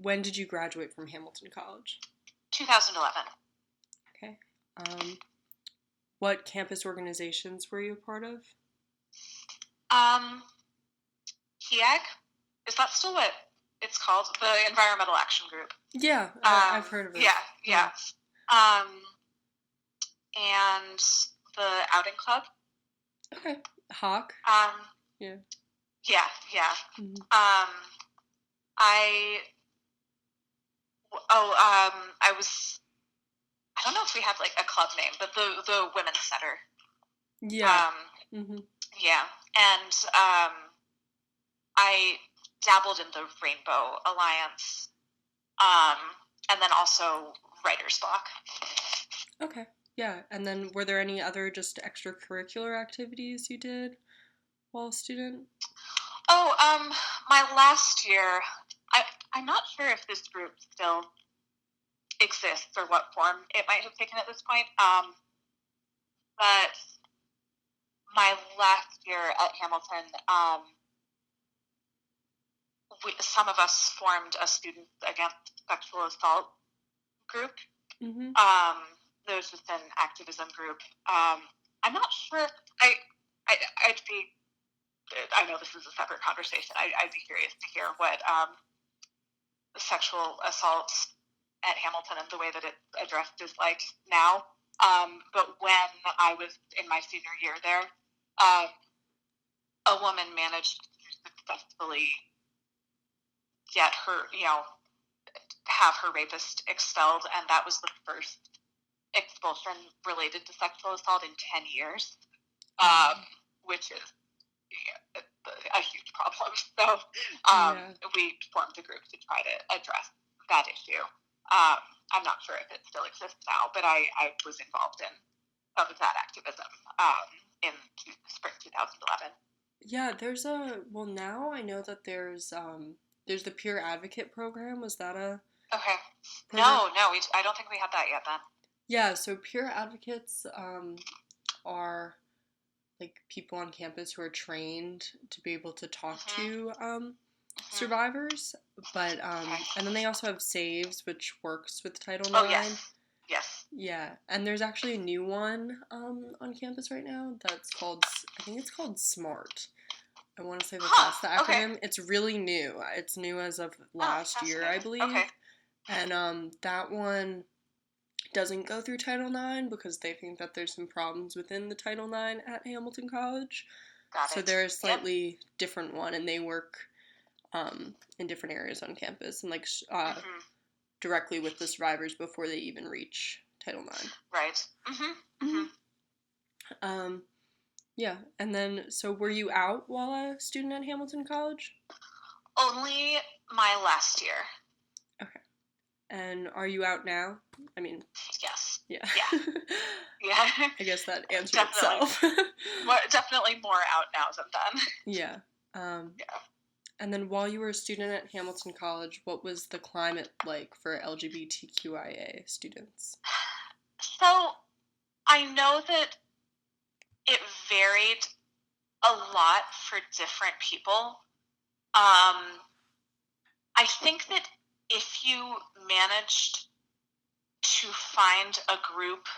when did you graduate from Hamilton College? 2011. Okay. What campus organizations were you a part of? HEAG? Is that still what it's called? The Environmental Action Group. Yeah, I've heard of it. Yeah. And the Outing Club. Okay. Hawk? Yeah. Mm-hmm. I don't know if we had like a club name, but the Women's Center. Yeah. Yeah. And I dabbled in the Rainbow Alliance, and then also Writer's Block. Okay. Yeah. And then were there any other just extracurricular activities you did while a student? Oh, my last year, I'm not sure if this group still exists or what form it might have taken at this point. But my last year at Hamilton, some of us formed a Students Against Sexual Assault group. Mm-hmm. There was just an activism group. I'm not sure. I'd be. I know this is a separate conversation. I'd be curious to hear what sexual assault at Hamilton and the way that it's addressed is like now. But when I was in my senior year there, a woman managed to successfully get her, have her rapist expelled, and that was the first expulsion related to sexual assault in 10 years, which is a huge problem. So we formed a group to try to address that issue. I'm not sure if it still exists now, but I was involved in some of that activism in spring 2011. Yeah, now I know that there's the Peer Advocate program. Was that a... Okay. Program? No, I don't think we had that yet then. Yeah, so peer advocates are like people on campus who are trained to be able to talk to survivors, but and then they also have SAVES, which works with Title IX. Oh, yes. Yeah, and there's actually a new one on campus right now that's called, I think it's called SMART. I want to say that's the acronym. Okay. It's really new. It's new as of last year, I believe. Okay. And that one doesn't go through Title IX because they think that there's some problems within the Title IX at Hamilton College. Got it. So they're a slightly different one, and they work in different areas on campus and directly with the survivors before they even reach Title IX. Right. Yeah, and then, so were you out while a student at Hamilton College? Only my last year. Okay. And are you out now? I mean... Yes. Yeah. Yeah. I guess that answered itself. Definitely more out now than then. Yeah. And then while you were a student at Hamilton College, what was the climate like for LGBTQIA students? So, I know that it varied a lot for different people. I think that if you managed to find a group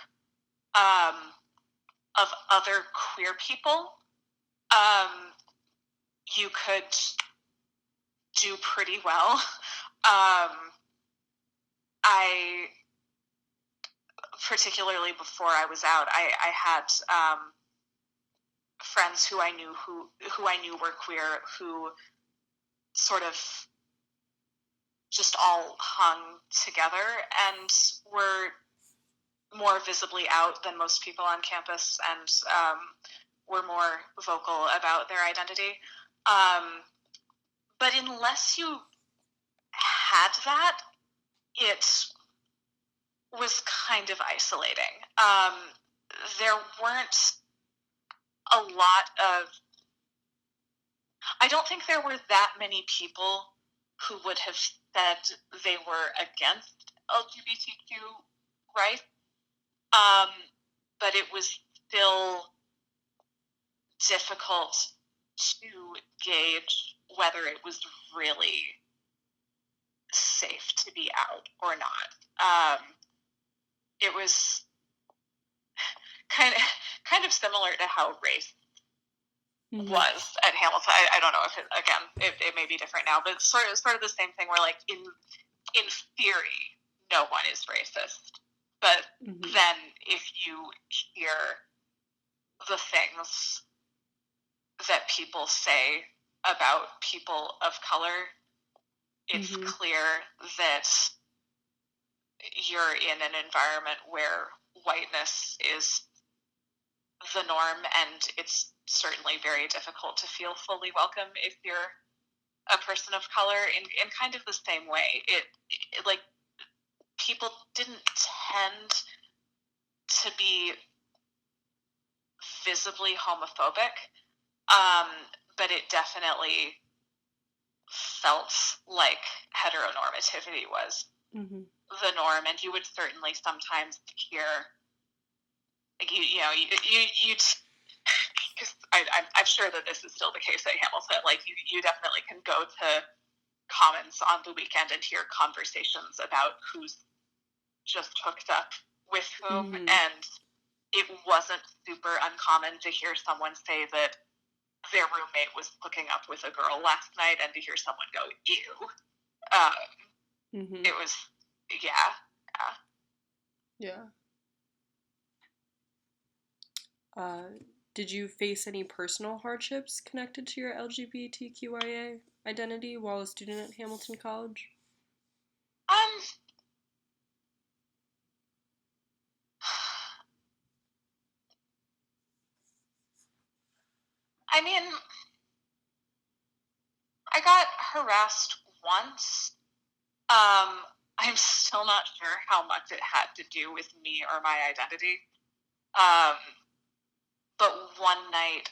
of other queer people, you could do pretty well. I, particularly before I was out, I had friends who I knew were queer, who sort of just all hung together and were more visibly out than most people on campus, and were more vocal about their identity. But unless you had that, it was kind of isolating. There weren't a lot of... I don't think there were that many people who would have said they were against LGBTQ rights, but it was still difficult to gauge whether it was really safe be out or not. It was kind of similar to how race was at Hamilton. I don't know if it may be different now, but it's sort of the same thing where, like, in theory, no one is racist. But then if you hear the things that people say about people of color, it's clear that you're in an environment where whiteness is the norm, and it's certainly very difficult to feel fully welcome if you're a person of color. In kind of the same way, it like, people didn't tend to be visibly homophobic, but it definitely felt like heteronormativity was the norm, and you would certainly sometimes hear, like, you because I'm sure that this is still the case at Hamilton. Like, you definitely can go to Commons on the weekend and hear conversations about who's just hooked up with whom, and it wasn't super uncommon to hear someone say that their roommate was hooking up with a girl last night, and to hear someone go, ew. It was, yeah. Did you face any personal hardships connected to your LGBTQIA identity while a student at Hamilton College? I mean, I got harassed once. I'm still not sure how much it had to do with me or my identity. But one night,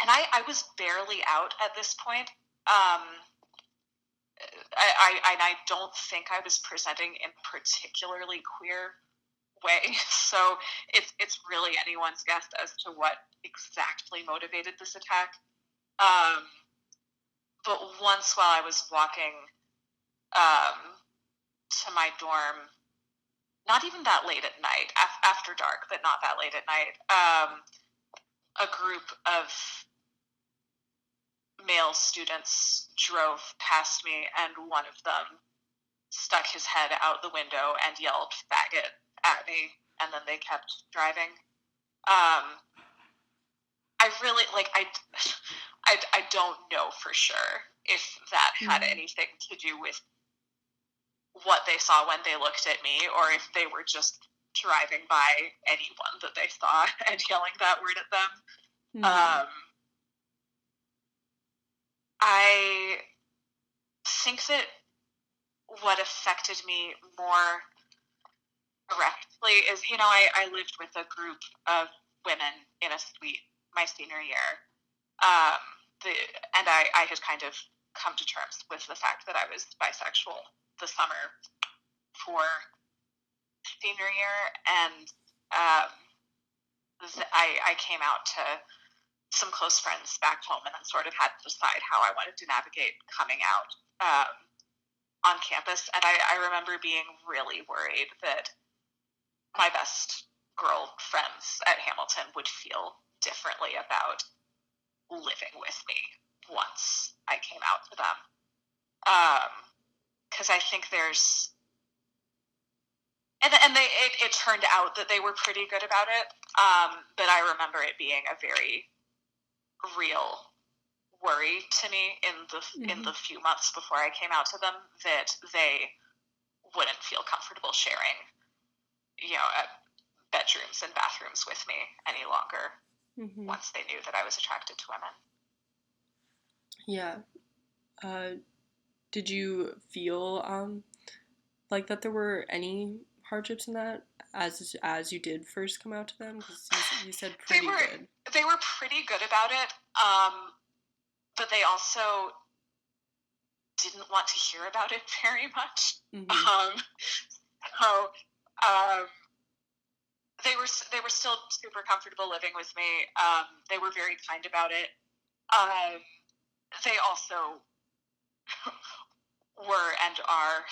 and I was barely out at this point. I don't think I was presenting in particularly queer way, so it's really anyone's guess as to what exactly motivated this attack. But once, while I was walking to my dorm, not even that late at night, after dark, but not that late at night, a group of male students drove past me, and one of them stuck his head out the window and yelled "faggot" at me, and then they kept driving. I really, I don't know for sure if that had anything to do with what they saw when they looked at me, or if they were just driving by anyone that they saw and yelling that word at them. I think that what affected me more directly is, I lived with a group of women in a suite my senior year, and I had kind of come to terms with the fact that I was bisexual the summer for senior year, and I came out to some close friends back home, and then sort of had to decide how I wanted to navigate coming out on campus. And I remember being really worried that my best girl friends at Hamilton would feel differently about living with me once I came out to them. Because I think there's, and it turned out that they were pretty good about it, but I remember it being a very real worry to me in the few months before I came out to them, that they wouldn't feel comfortable sharing, bedrooms and bathrooms with me any longer once they knew that I was attracted to women. Yeah. Did you feel like that there were any hardships in that as you did first come out to them? Because you said pretty good. They were pretty good about it, but they also didn't want to hear about it very much. So they were still super comfortable living with me. They were very kind about it. They also were and are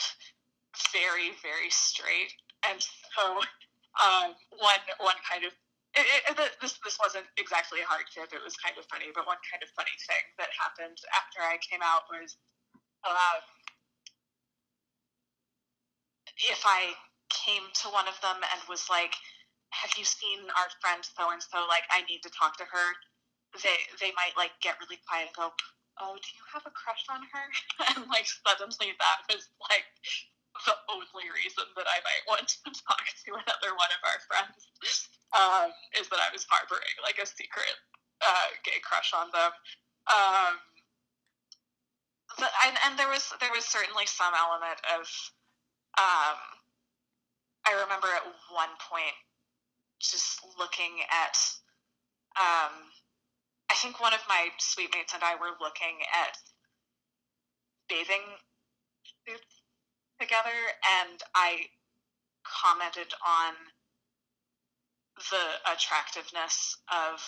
very, very straight. And so one kind of this wasn't exactly a hardship. It was kind of funny, but one kind of funny thing that happened after I came out was if I came to one of them and was like, "Have you seen our friend so and so? Like, I need to talk to her." They might like get really quiet and go, "Oh, do you have a crush on her?" And like suddenly that was like the only reason that I might want to talk to another one of our friends, is that I was harboring like a secret gay crush on them. Um, and there was certainly some element of I remember at one point just looking at I think one of my suite mates and I were looking at bathing suits together, and I commented on the attractiveness of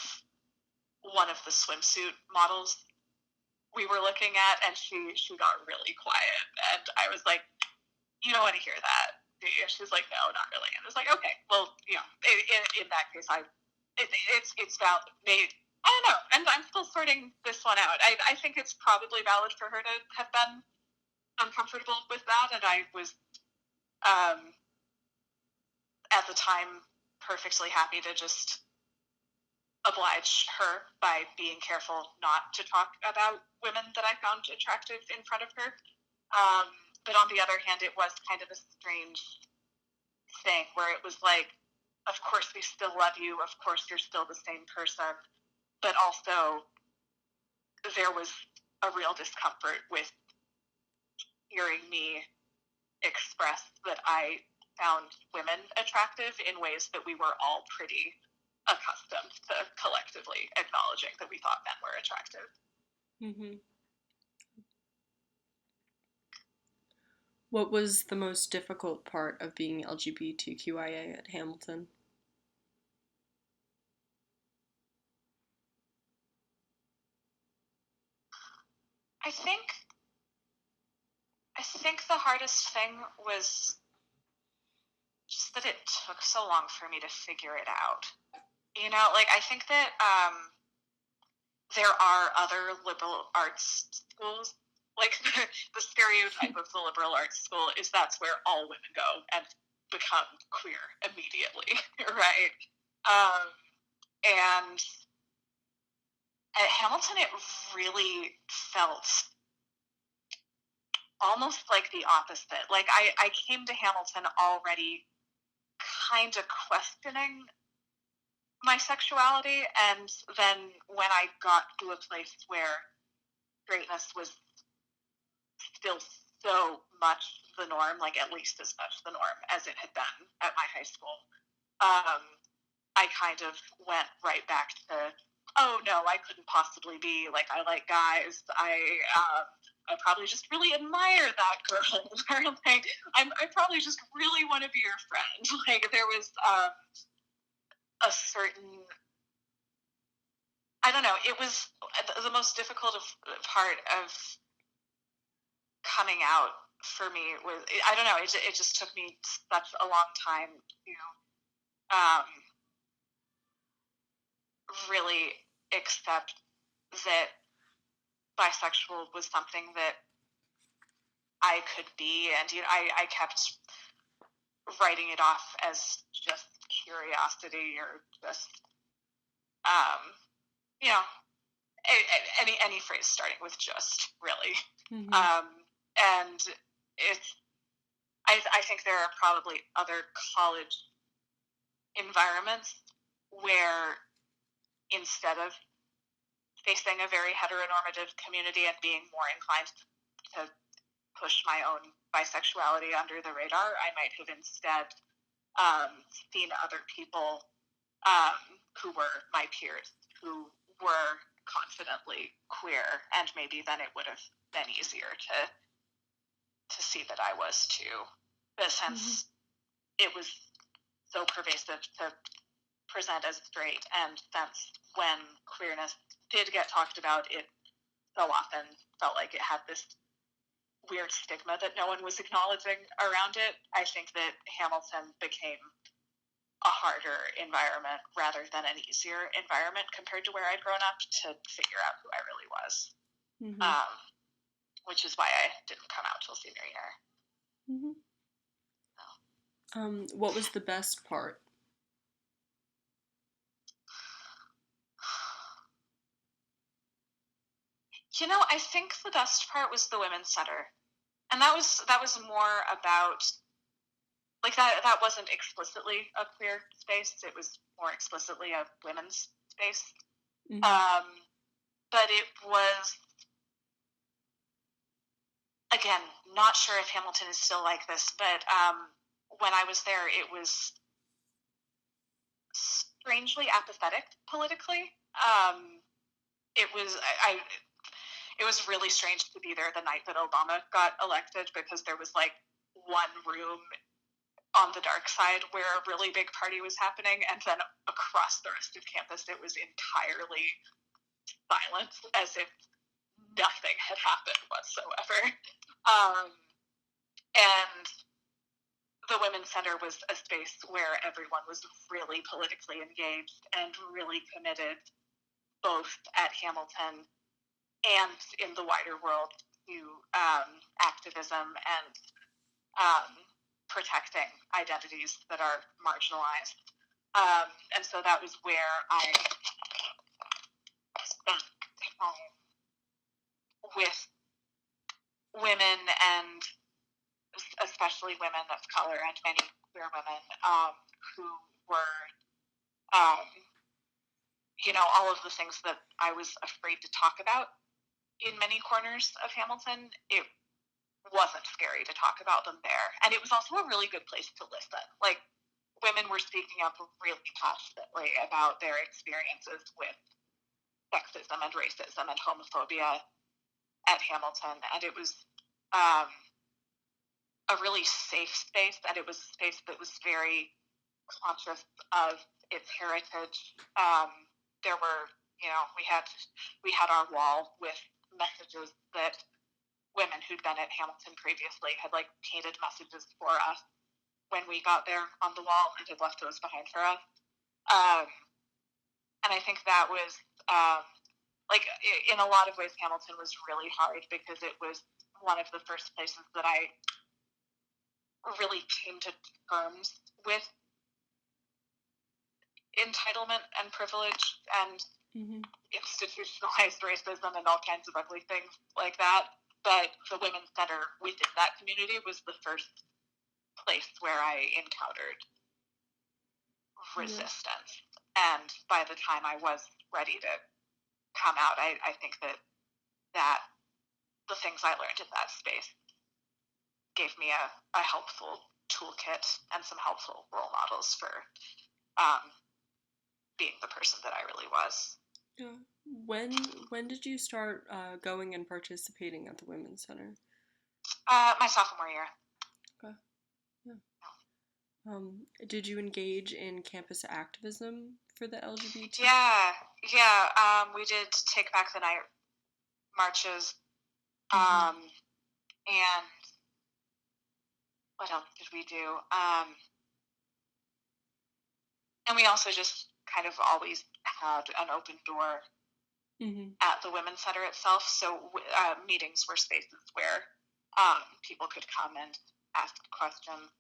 one of the swimsuit models we were looking at, and she got really quiet, and I was like, "You don't want to hear that." And she's like, "No, not really." And I was like, "Okay, well, in that case, it's valid. Maybe, I don't know, and I'm still sorting this one out. I think it's probably valid for her to have been uncomfortable with that, and I was at the time perfectly happy to just oblige her by being careful not to talk about women that I found attractive in front of her. But on the other hand, it was kind of a strange thing where it was like, of course we still love you, of course you're still the same person, but also there was a real discomfort with hearing me express that I found women attractive in ways that we were all pretty accustomed to collectively acknowledging that we thought men were attractive. Mm-hmm. What was the most difficult part of being LGBTQIA at Hamilton? I think the hardest thing was just that it took so long for me to figure it out. Like I think that there are other liberal arts schools. Like the stereotype of the liberal arts school is that's where all women go and become queer immediately, right? And at Hamilton, it really felt almost like the opposite. Like I came to Hamilton already kind of questioning my sexuality, and then when I got to a place where straightness was still so much the norm, like at least as much the norm as it had been at my high school, I kind of went right back to, oh no, I couldn't possibly be like, I like guys. I probably just really admire that girl. Like, I probably just really want to be your friend. Like there was a certain, I don't know, it was the most difficult part of coming out for me was, I don't know, it just took me such a long time to really accept that bisexual was something that I could be, and I kept writing it off as just curiosity or just you know any phrase starting with just, really. Mm-hmm. And it's I think there are probably other college environments where instead of facing a very heteronormative community and being more inclined to push my own bisexuality under the radar, I might have instead seen other people who were my peers who were confidently queer, and maybe then it would have been easier to see that I was too. But since it was so pervasive to present as straight, and since when queerness did get talked about, it so often felt like it had this weird stigma that no one was acknowledging around it. I think that Hamilton became a harder environment rather than an easier environment compared to where I'd grown up to figure out who I really was. Mm-hmm. Which is why I didn't come out till senior year. Mm-hmm. What was the best part? I think the best part was the women's center, and that was more about, like, that wasn't explicitly a queer space. It was more explicitly a women's space. Mm-hmm. But it was, again, not sure if Hamilton is still like this, but when I was there, it was strangely apathetic politically. It was it was really strange to be there the night that Obama got elected, because there was like one room on the dark side where a really big party was happening, and then across the rest of campus it was entirely silent, as if nothing had happened whatsoever. And the Women's Center was a space where everyone was really politically engaged and really committed, both at Hamilton and in the wider world, to activism and protecting identities that are marginalized. And so that was where I spent time with women, and especially women of color and many queer women who were, all of the things that I was afraid to talk about in many corners of Hamilton. It wasn't scary to talk about them there. And it was also a really good place to listen. Like, women were speaking up really passionately about their experiences with sexism and racism and homophobia at Hamilton. And it was a really safe space, and it was a space that was very conscious of its heritage. There were, we had our wall with messages that women who'd been at Hamilton previously had like painted messages for us when we got there on the wall, and had left those behind for us. And I think that was like, in a lot of ways, Hamilton was really hard, because it was one of the first places that I really came to terms with entitlement and privilege and institutionalized racism and all kinds of ugly things like that. But the Women's Center within that community was the first place where I encountered resistance. And by the time I was ready to come out, I think that the things I learned in that space gave me a helpful toolkit and some helpful role models for being the person that I really was. Yeah. When did you start going and participating at the Women's Center? My sophomore year. Okay. Yeah. Did you engage in campus activism for the LGBT? Yeah. We did Take Back the Night marches. And what else did we do? And we also just kind of always had an open door at the Women's Center itself. So meetings were spaces where people could come and ask questions.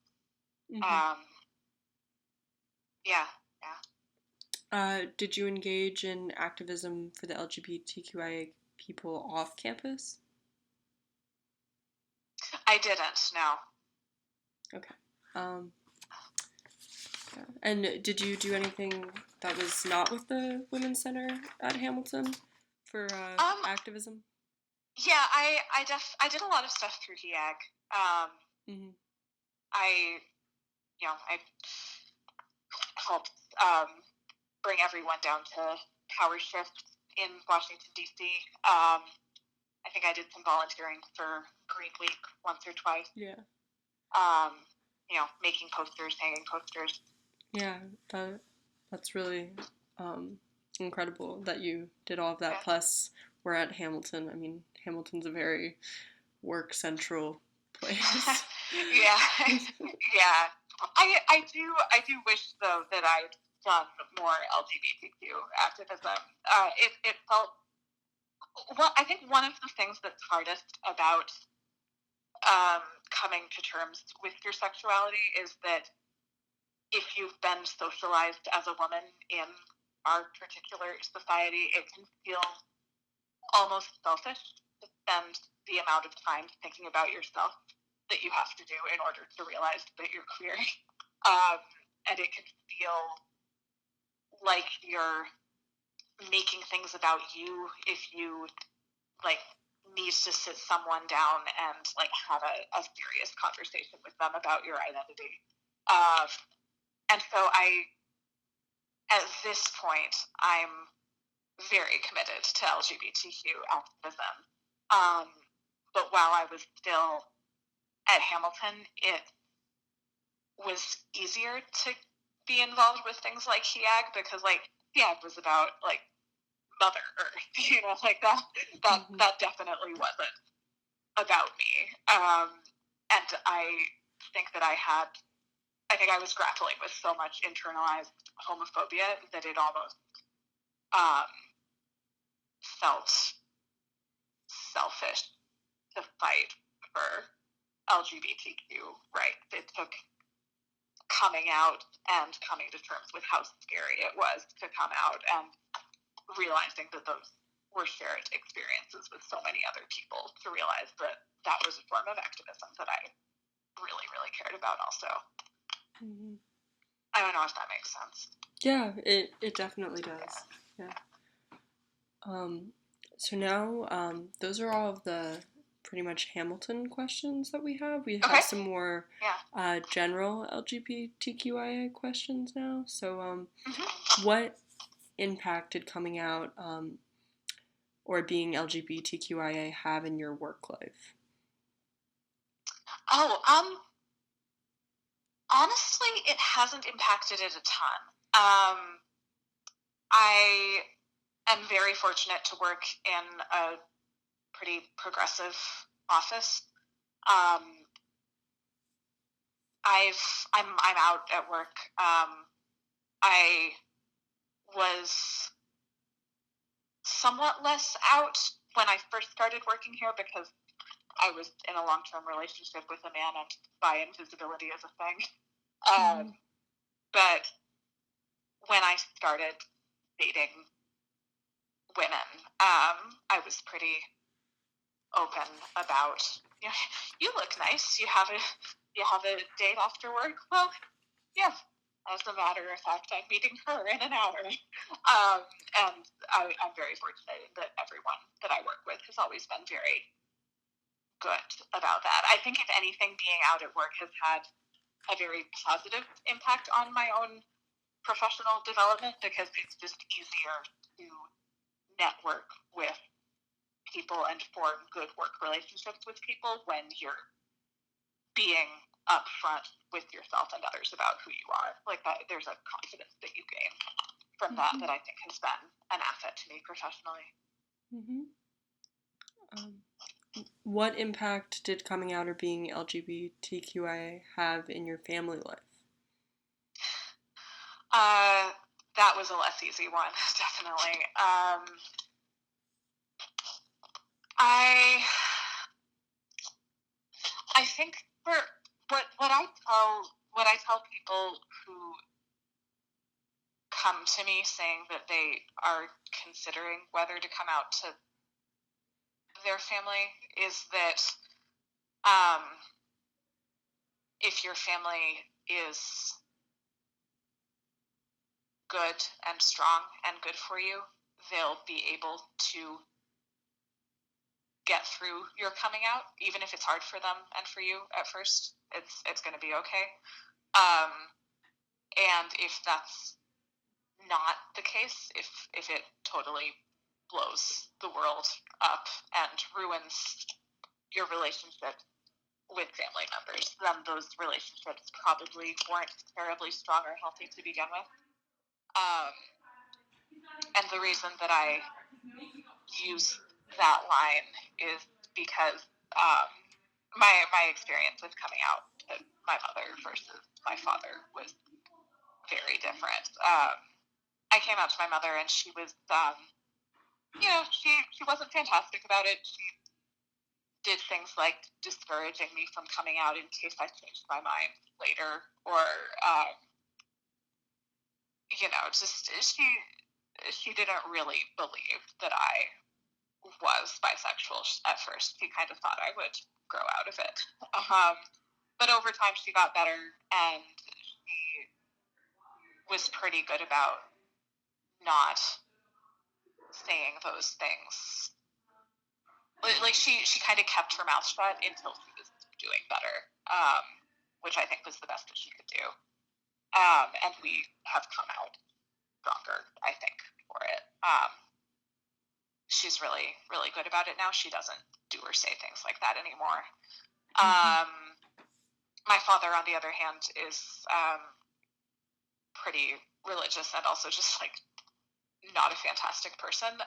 Did you engage in activism for the LGBTQIA people off campus? I didn't, no. Okay. And did you do anything that was not with the Women's Center at Hamilton for activism? Yeah, I did a lot of stuff through HEAG. I helped bring everyone down to Power Shift in Washington, D.C. I think I did some volunteering for Green Week once or twice. Yeah. Making posters, hanging posters. Yeah, that's really incredible that you did all of that. Yeah. Plus, we're at Hamilton. I mean, Hamilton's a very work central place. Yeah, yeah. I do wish though that I'd done more LGBTQ activism. It felt well. I think one of the things that's hardest about coming to terms with your sexuality is that if you've been socialized as a woman in our particular society, it can feel almost selfish to spend the amount of time thinking about yourself that you have to do in order to realize that you're queer. And it can feel like you're making things about you if you like need to sit someone down and like have a serious conversation with them about your identity. Um, and so at this point, I'm very committed to LGBTQ activism. Um, but while I was still at Hamilton, it was easier to be involved with things like HEAG because like HEAG was about like Mother Earth, like that definitely wasn't about me. And I think I was grappling with so much internalized homophobia that it almost um, felt selfish to fight for LGBTQ rights. It took coming out and coming to terms with how scary it was to come out and realizing that those were shared experiences with so many other people to realize that that was a form of activism that I really, really cared about also. Mm-hmm. I don't know if that makes sense. Yeah, it definitely does. Yeah. So now, those are all of the pretty much Hamilton questions that we have. We have some more general LGBTQIA questions now. So, what impact did coming out or being LGBTQIA have in your work life? Honestly, it hasn't impacted it a ton. I am very fortunate to work in a pretty progressive office. I'm out at work. I was somewhat less out when I first started working here because I was in a long-term relationship with a man and bi invisibility is a thing. But when I started dating women, I was pretty open about, you look nice. You have a date after work? Well, yeah. As a matter of fact, I'm meeting her in an hour. And I'm very fortunate that everyone that I work with has always been very good about that. I think if anything, being out at work has had a very positive impact on my own professional development because it's just easier to network with people and form good work relationships with people when you're being upfront with yourself and others about who you are. Like that, there's a confidence that you gain from that I think has been an asset to me professionally. What impact did coming out or being LGBTQIA have in your family life? That was a less easy one, definitely. I think for what I tell people who come to me saying that they are considering whether to come out to their family is that if your family is good and strong and good for you, they'll be able to get through your coming out, even if it's hard for them and for you at first. It's going to be okay. And if that's not the case, if it totally blows the world up and ruins your relationship with family members, then those relationships probably weren't terribly strong or healthy to begin with. And the reason that I use that line is because my experience with coming out to my mother versus my father was very different. I came out to my mother, and she was, she wasn't fantastic about it. She did things like discouraging me from coming out in case I changed my mind later, or just she didn't really believe that I was bisexual at first. She kind of thought I would grow out of it. But over time, she got better, and she was pretty good about not saying those things. Like she kind of kept her mouth shut until she was doing better, which I think was the best that she could do. And we have come out stronger, I think, for it. She's really, really good about it now. She doesn't do or say things like that anymore. My father, on the other hand, is pretty religious and also just like not a fantastic person.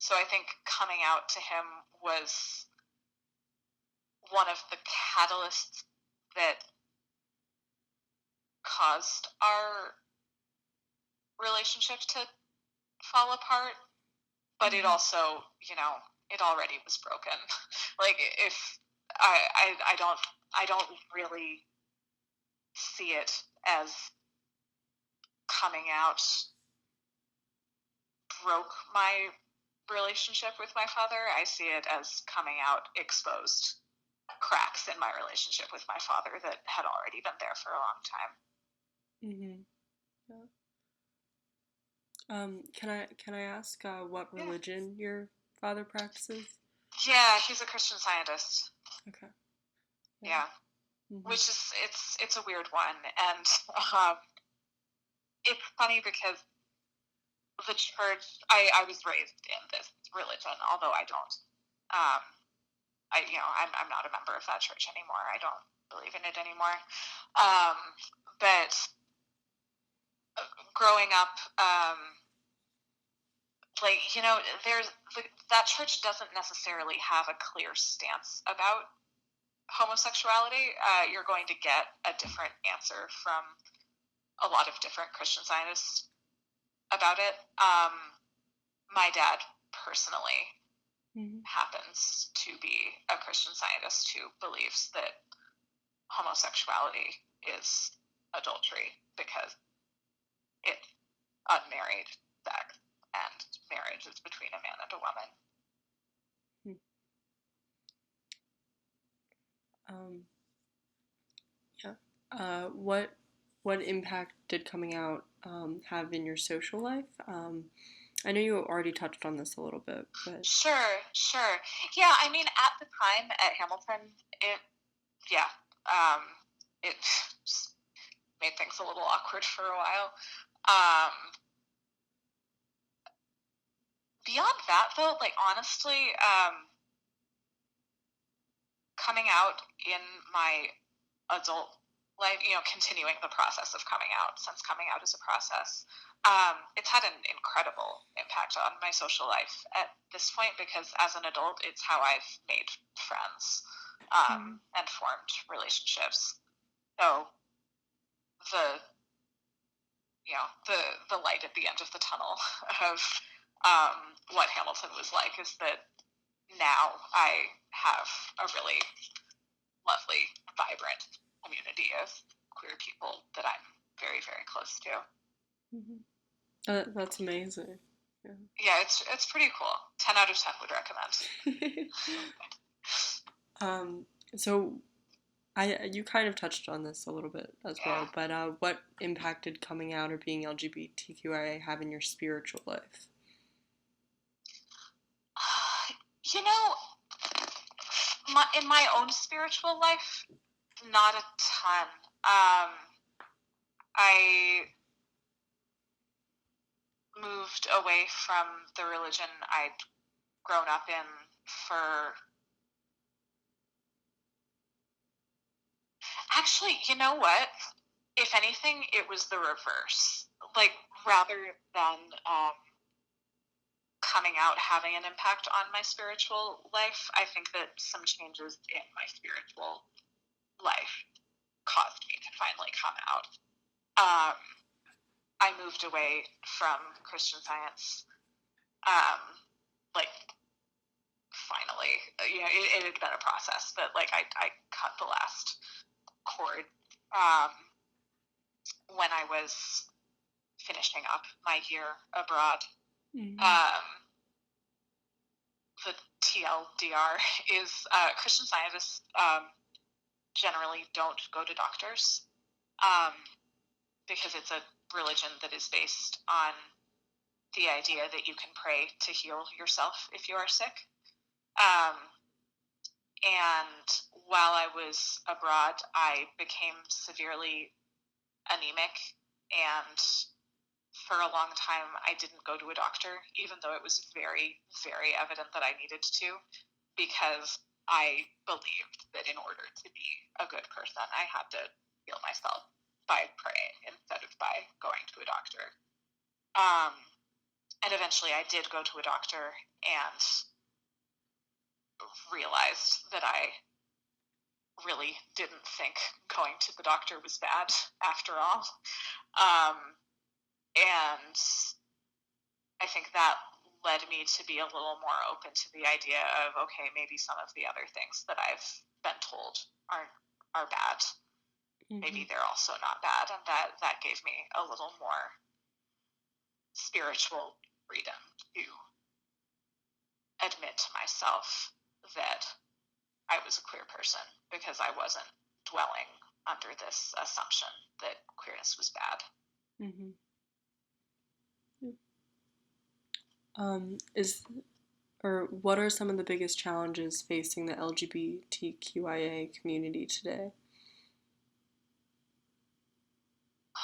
So I think coming out to him was one of the catalysts that caused our relationship to fall apart. But it also, it already was broken. Like, if I don't really see it as coming out broke my relationship with my father. I see it as coming out exposed cracks in my relationship with my father that had already been there for a long time. Yeah. Can I ask what religion your father practices? Yeah, he's a Christian Scientist. Okay. Yeah. Which is it's a weird one, and it's funny because the church, I was raised in this religion, although I don't. I'm not a member of that church anymore. I don't believe in it anymore. But growing up, that church doesn't necessarily have a clear stance about homosexuality. You're going to get a different answer from a lot of different Christian Scientists about it. My dad personally happens to be a Christian Scientist who believes that homosexuality is adultery because it's unmarried sex, and marriage is between a man and a woman. What impact did coming out have in your social life? I know you already touched on this a little bit, but sure. Yeah, I mean, at the time at Hamilton, it made things a little awkward for a while. Beyond that, though, like, honestly, coming out in my adult life, continuing the process of coming out, since coming out is a process, it's had an incredible impact on my social life at this point, because as an adult, it's how I've made friends and formed relationships. So the light at the end of the tunnel of what Hamilton was like is that now I have a really lovely, vibrant community of queer people that I'm very, very close to. That's amazing. Yeah, it's pretty cool. 10 out of 10 would recommend. So you kind of touched on this a little bit as well, but what impact did coming out or being LGBTQIA have in your spiritual life? In my own spiritual life, not a ton. I moved away from the religion I'd grown up in for... Actually, you know what? If anything, it was the reverse. Like, rather than coming out having an impact on my spiritual life. I think that some changes in my spiritual life caused me to finally come out. I moved away from Christian Science, like, finally. You know, it had been a process, but, like, I cut the last cord when I was finishing up my year abroad. The TLDR is Christian Scientists generally don't go to doctors because it's a religion that is based on the idea that you can pray to heal yourself if you are sick. And while I was abroad, I became severely anemic, and for a long time I didn't go to a doctor, even though it was very, very evident that I needed to, because I believed that in order to be a good person, I had to heal myself by praying instead of by going to a doctor. And eventually I did go to a doctor and realized that I really didn't think going to the doctor was bad after all. And I think that led me to be a little more open to the idea of, okay, maybe some of the other things that I've been told are bad. Maybe they're also not bad, and that gave me a little more spiritual freedom to admit to myself that I was a queer person, because I wasn't dwelling under this assumption that queerness was bad. What are some of the biggest challenges facing the LGBTQIA community today?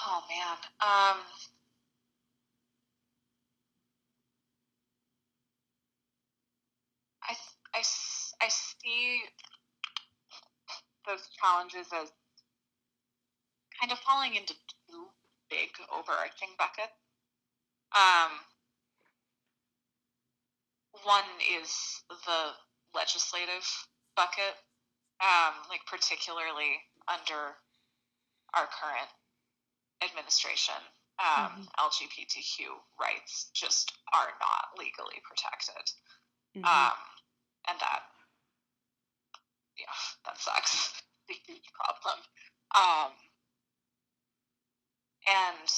Oh man. I see those challenges as kind of falling into two big overarching buckets. One is the legislative bucket, like particularly under our current administration. LGBTQ rights just are not legally protected. And that sucks. It's a huge problem. And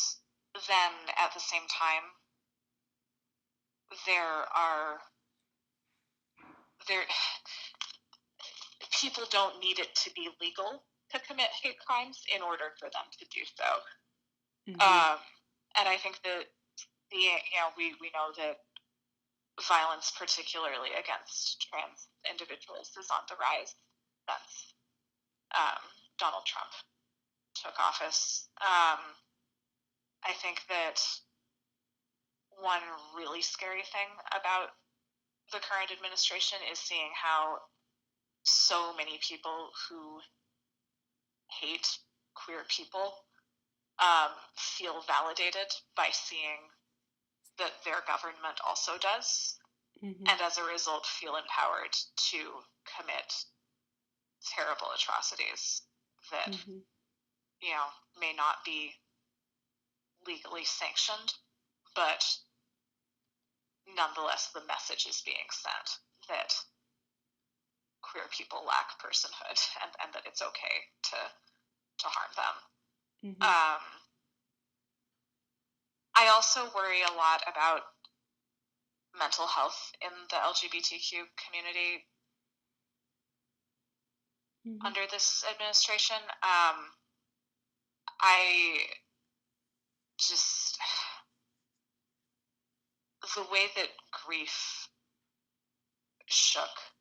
then at the same time, people don't need it to be legal to commit hate crimes in order for them to do so. And I think that we know that violence, particularly against trans individuals, is on the rise since Donald Trump took office. I think that one really scary thing about the current administration is seeing how so many people who hate queer people feel validated by seeing that their government also does, and as a result feel empowered to commit terrible atrocities that may not be legally sanctioned, but nonetheless the message is being sent that queer people lack personhood, and that it's okay to harm them. I also worry a lot about mental health in the LGBTQ community under this administration. The way that grief shook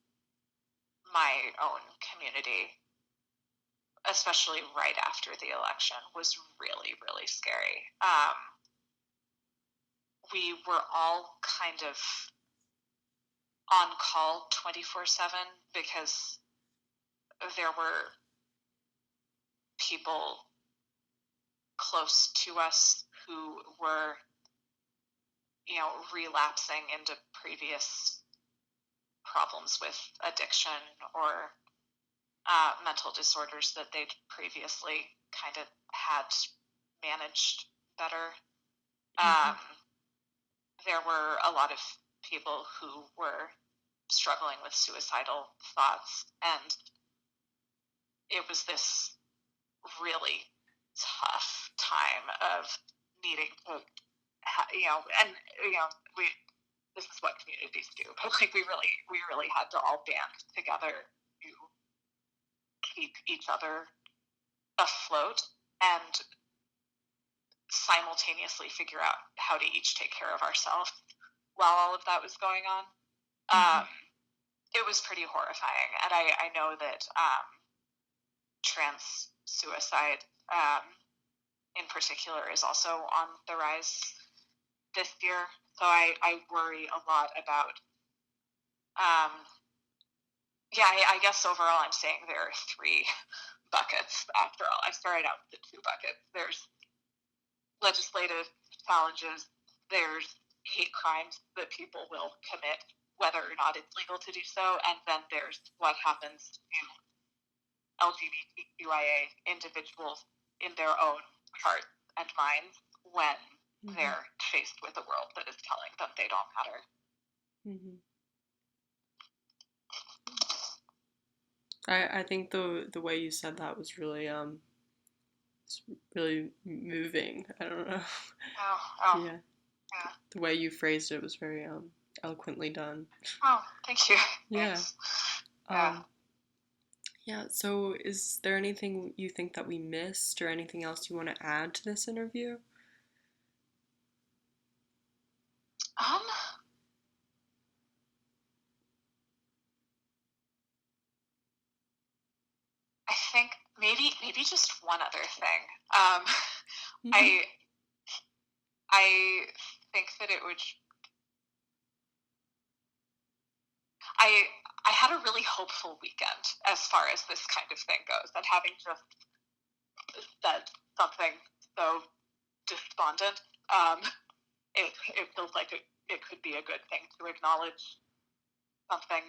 my own community, especially right after the election, was really, really scary. We were all kind of on call 24/7 because there were people close to us who were relapsing into previous problems with addiction or mental disorders that they'd previously kind of had managed better. There were a lot of people who were struggling with suicidal thoughts, and it was this really tough time of needing to, this is what communities do, but like we really had to all band together to keep each other afloat and simultaneously figure out how to each take care of ourselves while all of that was going on. It was pretty horrifying, and I know that trans suicide in particular is also on the rise this year, so I worry a lot about I guess overall I'm saying there are three buckets after all. I started out with the two buckets. There's legislative challenges, there's hate crimes that people will commit whether or not it's legal to do so, and then there's what happens to LGBTQIA individuals in their own hearts and minds when they're faced with a world that is telling them they don't matter. I think the way you said that was really moving. I don't know. Yeah. The way you phrased it was very eloquently done. Oh, thank you. Yeah. Yeah, so is there anything you think that we missed or anything else you want to add to this interview? I think maybe just one other thing. I think that it would. I had a really hopeful weekend as far as this kind of thing goes, and having just said something so despondent, it feels like it could be a good thing to acknowledge something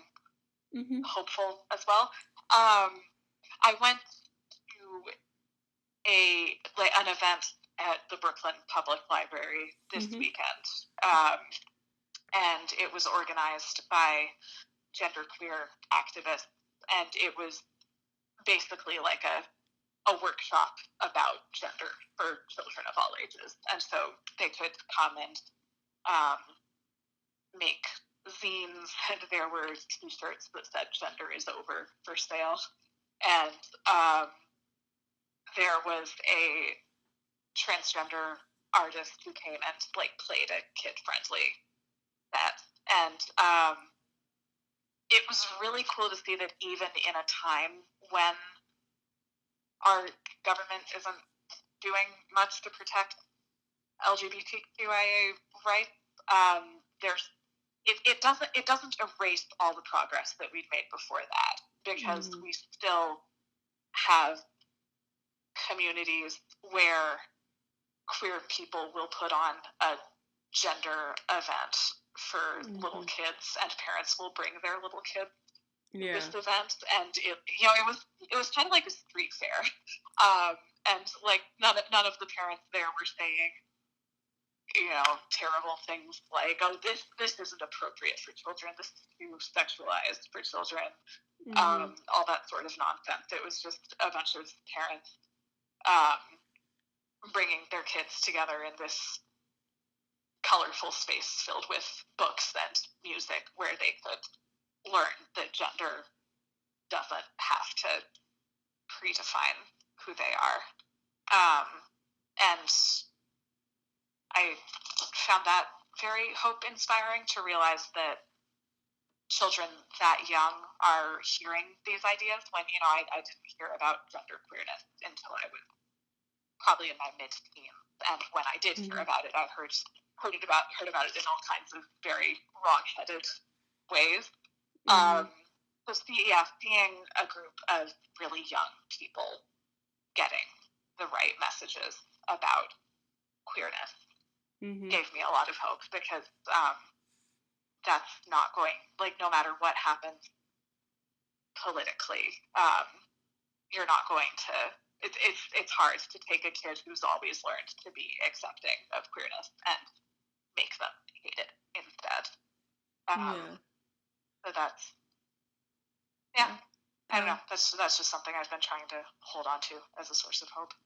hopeful as well. I went to an event at the Brooklyn Public Library this weekend, and it was organized by genderqueer activists, and it was basically like a workshop about gender for children of all ages, and so they could come and make zines, and there were t-shirts that said "Gender is over" for sale, and there was a transgender artist who came and played a kid-friendly set, and it was really cool to see that even in a time when our government isn't doing much to protect LGBTQIA rights, it doesn't erase all the progress that we've made before that, because we still have communities where queer people will put on a gender event for little kids, and parents will bring their little kids to this event, and it was kind of like a street fair, and none of the parents there were saying terrible things like, oh, this isn't appropriate for children, this is too sexualized for children, all that sort of nonsense. It was just a bunch of parents bringing their kids together in this colorful space filled with books and music where they could learn that gender doesn't have to predefine who they are. And I found that very hope-inspiring, to realize that children that young are hearing these ideas, when I didn't hear about gender queerness until I was probably in my mid-teens, and when I did hear about it, I heard about it in all kinds of very wrong-headed ways. So seeing a group of really young people getting the right messages about queerness gave me a lot of hope, because that's not going, like, no matter what happens politically, you're not going to, it's hard to take a kid who's always learned to be accepting of queerness and make them hate it instead. So that's, I don't know. That's just something I've been trying to hold on to as a source of hope.